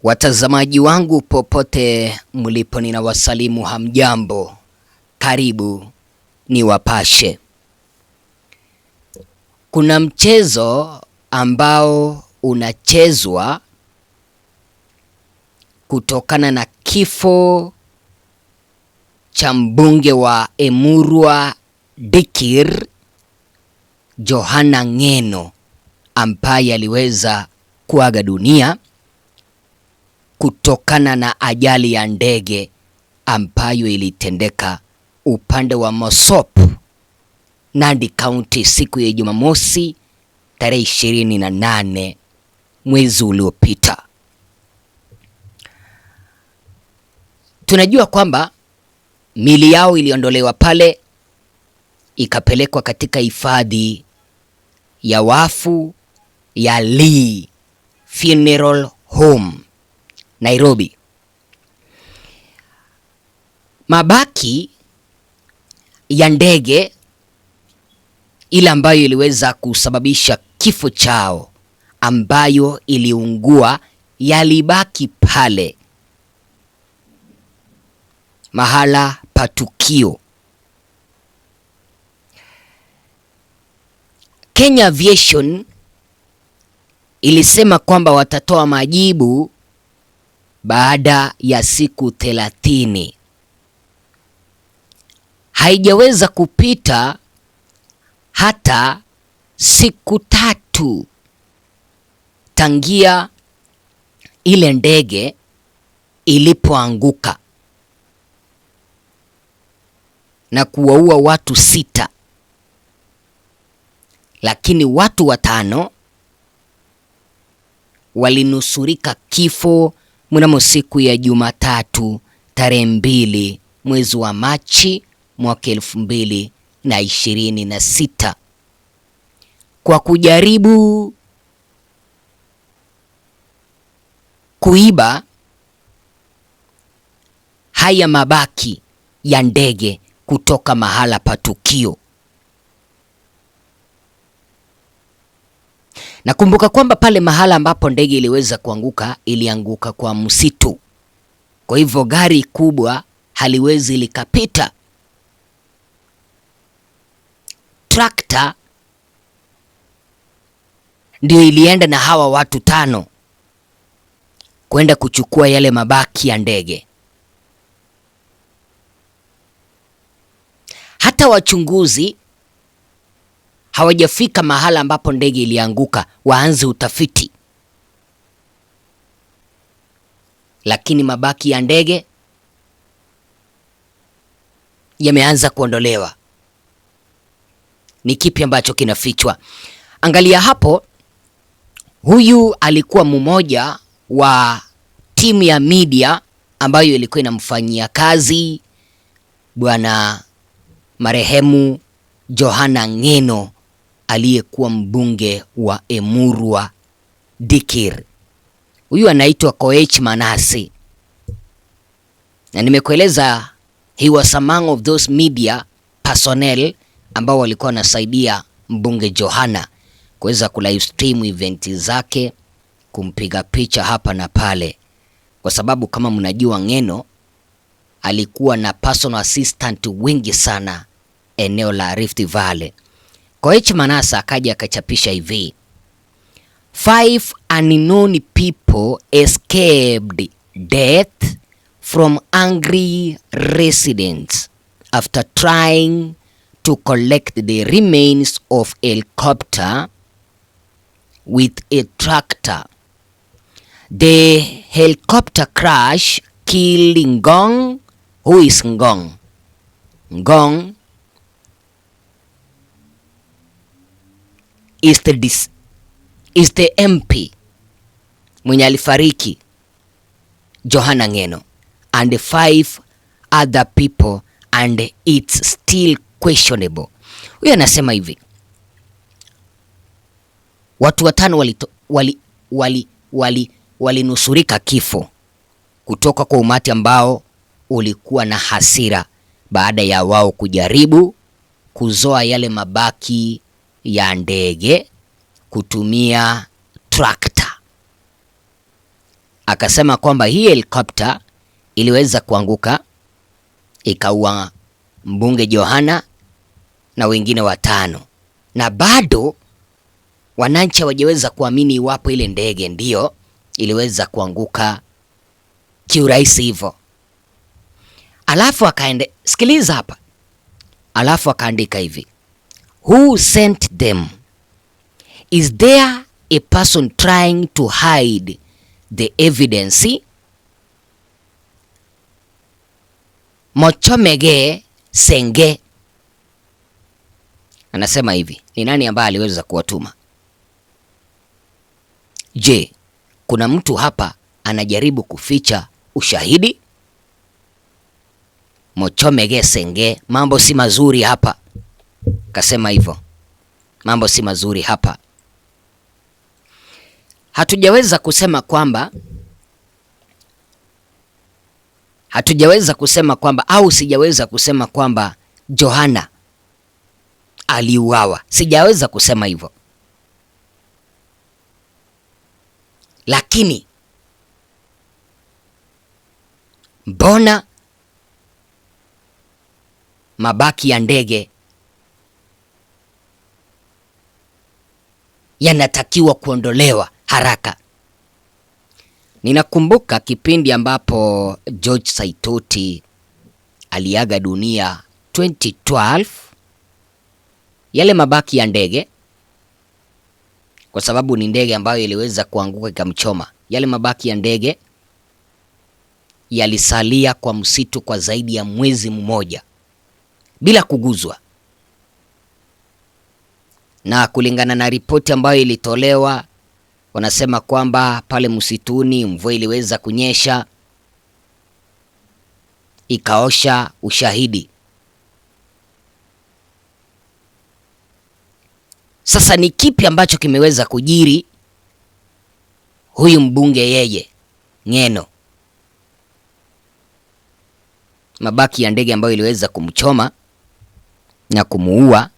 Watazamaji wangu popote mlipo, ninawasalimu hamjambo. Karibu niwapashe. Kuna mchezo ambao unachezwa kutokana na kifo cha mbunge wa Emurua Dikir, Johana Ng'eno, ambaye aliweza kuaga dunia kutokana na ajali ya ndege ambayo ilitendeka upande wa Mosop, Nandi County siku ya Jumamosi tarehe 28 mwezi uliopita. Tunajua kwamba mili yao iliondolewa pale ikapelekwa katika hifadhi ya wafu ya Lee Funeral Home Nairobi. Mabaki ya ndege ile ambayo iliweza kusababisha kifo chao, ambayo iliungua, yalibaki pale mahala pa tukio. Kenya Aviation ilisema kwamba watatoa majibu baada ya siku 30. Haijaweza kupita hata siku 3 tangia ile ndege ilipoanguka na kuwaua watu 6, lakini watu 5 walinusurika kifo mnamo siku ya Jumatatu tarehe 2 mwezi wa Machi mwaka 2026 kwa kujaribu kuiba haya mabaki ya ndege kutoka mahala pa tukio. Nakumbuka kwamba pale mahala ambapo ndege iliweza kuanguka, ilianguka kwa msitu. Kwa hivyo gari kubwa haliwezi likapita. Trakta ndio ilienda na hawa watu 5 kwenda kuchukua yale mabaki ya ndege. Hata wachunguzi hawajafika mahala ambapo ndege ilianguka waanze utafiti, lakini mabaki ya ndege yameanza kuondolewa. Ni kipi ambacho kinafichwa? Angalia hapo, huyu alikuwa mmoja wa timu ya media ambayo ilikuwa inamfanyia kazi bwana marehemu Johana Ng'eno, aliyekuwa mbunge wa Emurua Dikir. Huyu anaitwa Koech Manase, na nimekueleza he was among of those media personnel ambao walikuwa wanasaidia mbunge Johana kuweza kulive stream event zake, kumpiga picha hapa na pale, kwa sababu kama mnajua Ng'eno alikuwa na personal assistant wengi sana eneo la Rift Valley. Koech Manase akaja akachapisha hivi: 5 unknown people escaped death from angry residents after trying to collect the remains of helicopter with a tractor. The helicopter crash killed Ngong. Who is Ngong? Ngong is the MP mwenye alifariki Johana Ng'eno, and 5 other people, and it's still questionable. Huyu anasema hivi, watu 5 walinusurika kifo kutoka kwa umati ambao ulikuwa na hasira baada ya wao kujaribu kuzoa yale mabaki ya ndege kutumia trakta. akasema kwamba hii helikopta iliweza kuanguka ikaua mbunge Johana na wengine 5, na bado wananchi hawajaweza kuamini iwapo ile ndege ndiyo iliweza kuanguka kiurahisi hivyo. Alafu akaende, sikiliza hapa, alafu akaandika hivi: who sent them? Is there a person trying to hide the evidence? Mochomege Senge anasema hivi, ni nani ambaye aliweza kuwatuma? Je, kuna mtu hapa anajaribu kuficha ushahidi? Mochomege Senge, mambo si mazuri hapa. Kasema hivyo, mambo si mazuri hapa. Hatujaweza kusema kwamba au sijaweza kusema kwamba Johana aliuawa. Sijaweza kusema hivyo. Lakini mbona mabaki ya ndege yanatakiwa kuondolewa haraka? Ninakumbuka kipindi ambapo George Saitoti aliaga dunia 2012, yale mabaki ya ndege, kwa sababu ni ndege ambayo iliweza kuanguka ikamchoma, yale mabaki ya ndege yalisalia kwa msitu kwa zaidi ya mwezi mmoja bila kuguzwa, na kulingana na ripoti ambayo ilitolewa, wanasema kwamba pale msituni mvua iliweza kunyesha ikaosha ushahidi. Sasa ni kipi ambacho kimeweza kujiri huyu mbunge yeye Ng'eno? Mabaki ya ndege ambayo iliweza kumchoma na kumuua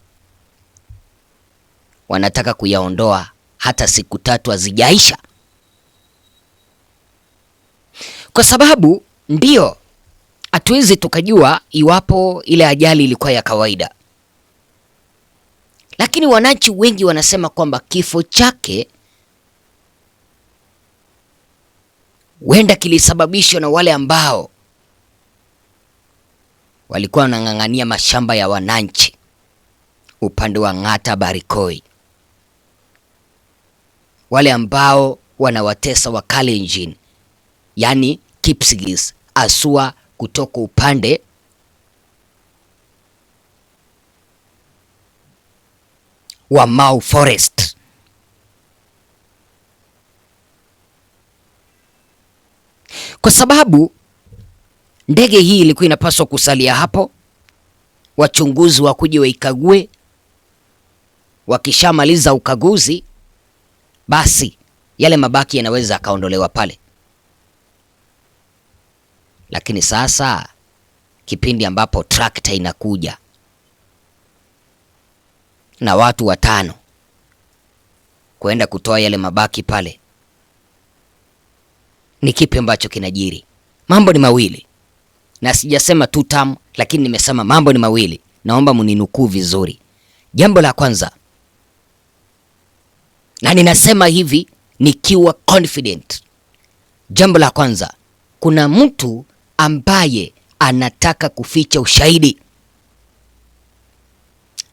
wanataka kuyaondoa hata siku 3 hazijaisha, kwa sababu ndio hatuwezi tukajua iwapo ile ajali ilikuwa ya kawaida, lakini wananchi wengi wanasema kwamba kifo chake huenda kilisababishwa na wale ambao walikuwa wanang'ang'ania mashamba ya wananchi upande wa Ng'ata Barikoi, wale ambao wanawatesa wa Kalenjin, yani Kipsigis, asua kutoka upande wa Mau Forest. Kwa sababu ndege hii ilikuwa inapaswa kusalia hapo, wachunguzi wakuje waikague. Wakishamaliza ukaguzi, basi yale mabaki yanaweza akaondolewa pale. Lakini sasa kipindi ambapo trakta inakuja na watu 5 kwenda kutoa yale mabaki pale, ni kipi ambacho kinajiri? Mambo ni mawili, na sijasema tutam, lakini nimesema mambo ni mawili. Naomba mninukuu vizuri. Jambo la kwanza, na ninasema hivi nikiwa confident, jambo la kwanza, kuna mtu ambaye anataka kuficha ushahidi.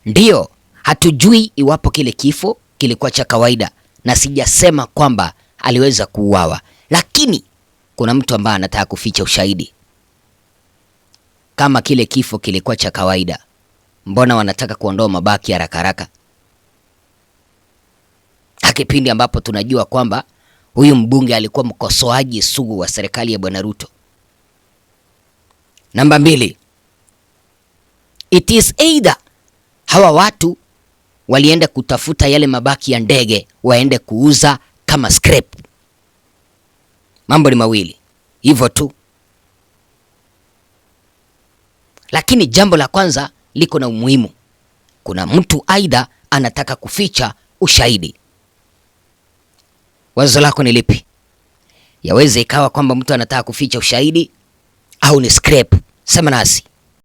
Ndiyo, hatujui iwapo kile kifo kilikuwa cha kawaida, na sijasema kwamba aliweza kuuawa, lakini kuna mtu ambaye anataka kuficha ushahidi. Kama kile kifo kilikuwa cha kawaida, mbona wanataka kuondoa mabaki haraka haraka? Kipindi ambapo tunajua kwamba huyu mbunge alikuwa mkosoaji sugu wa serikali ya Bwana Ruto. Namba 2, it is either hawa watu walienda kutafuta yale mabaki ya ndege waende kuuza kama scrap. Mambo ni mawili hivyo tu, lakini jambo la kwanza liko na umuhimu. Kuna mtu aidha anataka kuficha ushahidi. Wazo lako ni lipi? Yaweza ikawa kwamba mtu anataka kuficha ushahidi au ni scrap. Sema nasi.